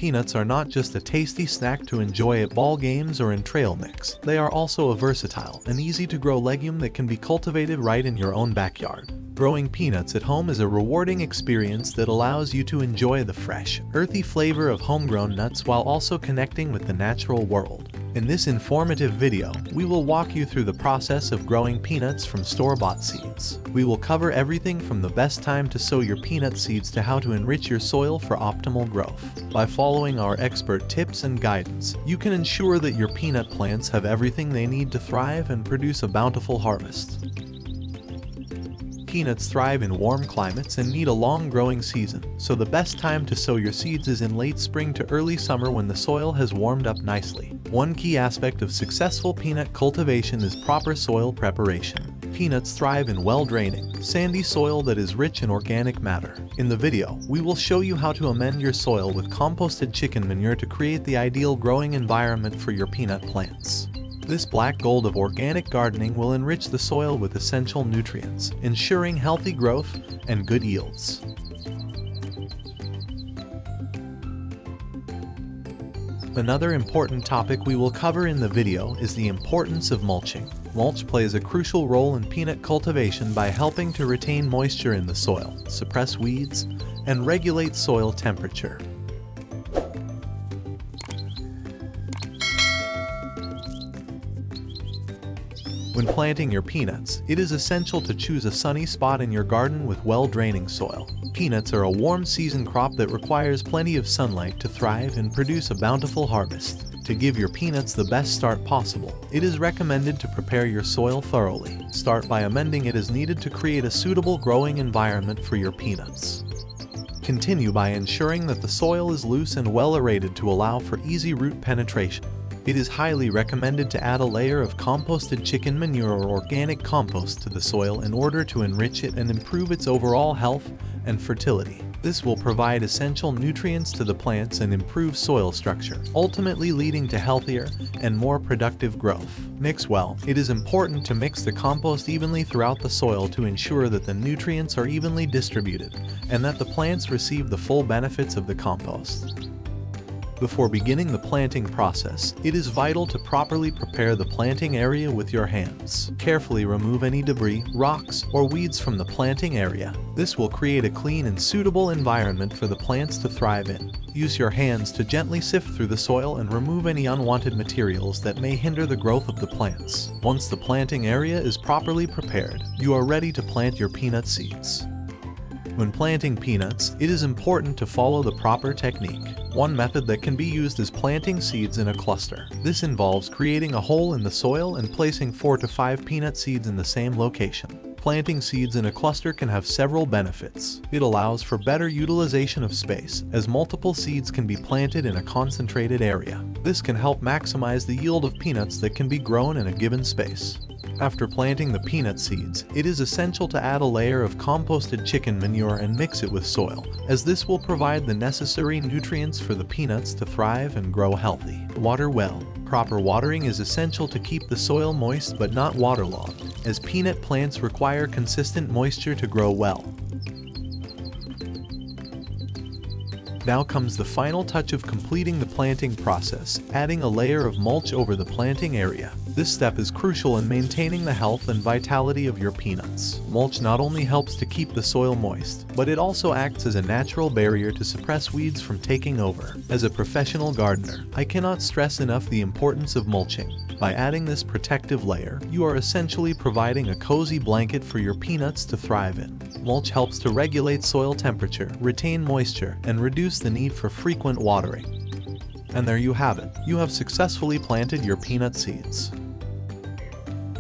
Peanuts are not just a tasty snack to enjoy at ball games or in trail mix. They are also a versatile and easy-to-grow legume that can be cultivated right in your own backyard. Growing peanuts at home is a rewarding experience that allows you to enjoy the fresh, earthy flavor of homegrown nuts while also connecting with the natural world. In this informative video, we will walk you through the process of growing peanuts from store-bought seeds. We will cover everything from the best time to sow your peanut seeds to how to enrich your soil for optimal growth. By following our expert tips and guidance, you can ensure that your peanut plants have everything they need to thrive and produce a bountiful harvest. Peanuts thrive in warm climates and need a long growing season, so the best time to sow your seeds is in late spring to early summer when the soil has warmed up nicely. One key aspect of successful peanut cultivation is proper soil preparation. Peanuts thrive in well-draining, sandy soil that is rich in organic matter. In the video, we will show you how to amend your soil with composted chicken manure to create the ideal growing environment for your peanut plants. This black gold of organic gardening will enrich the soil with essential nutrients, ensuring healthy growth and good yields. Another important topic we will cover in the video is the importance of mulching. Mulch plays a crucial role in peanut cultivation by helping to retain moisture in the soil, suppress weeds, and regulate soil temperature. When planting your peanuts, it is essential to choose a sunny spot in your garden with well-draining soil. Peanuts are a warm season crop that requires plenty of sunlight to thrive and produce a bountiful harvest. To give your peanuts the best start possible, it is recommended to prepare your soil thoroughly. Start by amending it as needed to create a suitable growing environment for your peanuts. Continue by ensuring that the soil is loose and well aerated to allow for easy root penetration. It is highly recommended to add a layer of composted chicken manure or organic compost to the soil in order to enrich it and improve its overall health and fertility. This will provide essential nutrients to the plants and improve soil structure, ultimately leading to healthier and more productive growth. Mix well. It is important to mix the compost evenly throughout the soil to ensure that the nutrients are evenly distributed and that the plants receive the full benefits of the compost. Before beginning the planting process, it is vital to properly prepare the planting area with your hands. Carefully remove any debris, rocks, or weeds from the planting area. This will create a clean and suitable environment for the plants to thrive in. Use your hands to gently sift through the soil and remove any unwanted materials that may hinder the growth of the plants. Once the planting area is properly prepared, you are ready to plant your peanut seeds. When planting peanuts, it is important to follow the proper technique. One method that can be used is planting seeds in a cluster. This involves creating a hole in the soil and placing 4 to 5 peanut seeds in the same location. Planting seeds in a cluster can have several benefits. It allows for better utilization of space, as multiple seeds can be planted in a concentrated area. This can help maximize the yield of peanuts that can be grown in a given space. After planting the peanut seeds, it is essential to add a layer of composted chicken manure and mix it with soil, as this will provide the necessary nutrients for the peanuts to thrive and grow healthy. Water well. Proper watering is essential to keep the soil moist but not waterlogged, as peanut plants require consistent moisture to grow well. Now comes the final touch of completing the planting process, adding a layer of mulch over the planting area. This step is crucial in maintaining the health and vitality of your peanuts. Mulch not only helps to keep the soil moist, but it also acts as a natural barrier to suppress weeds from taking over. As a professional gardener, I cannot stress enough the importance of mulching. By adding this protective layer, you are essentially providing a cozy blanket for your peanuts to thrive in. Mulch helps to regulate soil temperature, retain moisture, and reduce the need for frequent watering. And there you have it. You have successfully planted your peanut seeds.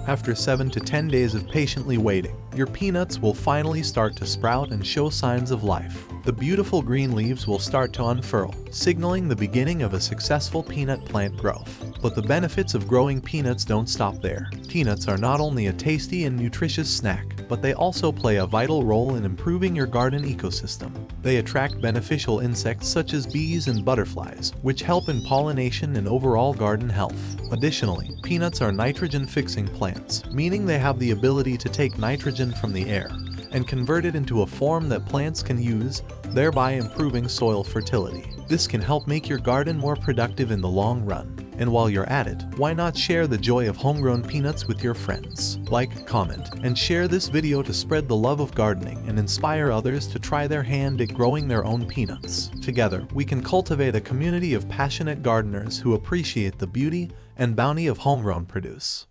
After 7 to 10 days of patiently waiting, your peanuts will finally start to sprout and show signs of life. The beautiful green leaves will start to unfurl, signaling the beginning of a successful peanut plant growth. But the benefits of growing peanuts don't stop there. Peanuts are not only a tasty and nutritious snack, but they also play a vital role in improving your garden ecosystem. They attract beneficial insects such as bees and butterflies, which help in pollination and overall garden health. Additionally, peanuts are nitrogen-fixing plants, meaning they have the ability to take nitrogen from the air and convert it into a form that plants can use, thereby improving soil fertility. This can help make your garden more productive in the long run. And while you're at it, why not share the joy of homegrown peanuts with your friends? Like, comment, and share this video to spread the love of gardening and inspire others to try their hand at growing their own peanuts. Together, we can cultivate a community of passionate gardeners who appreciate the beauty and bounty of homegrown produce.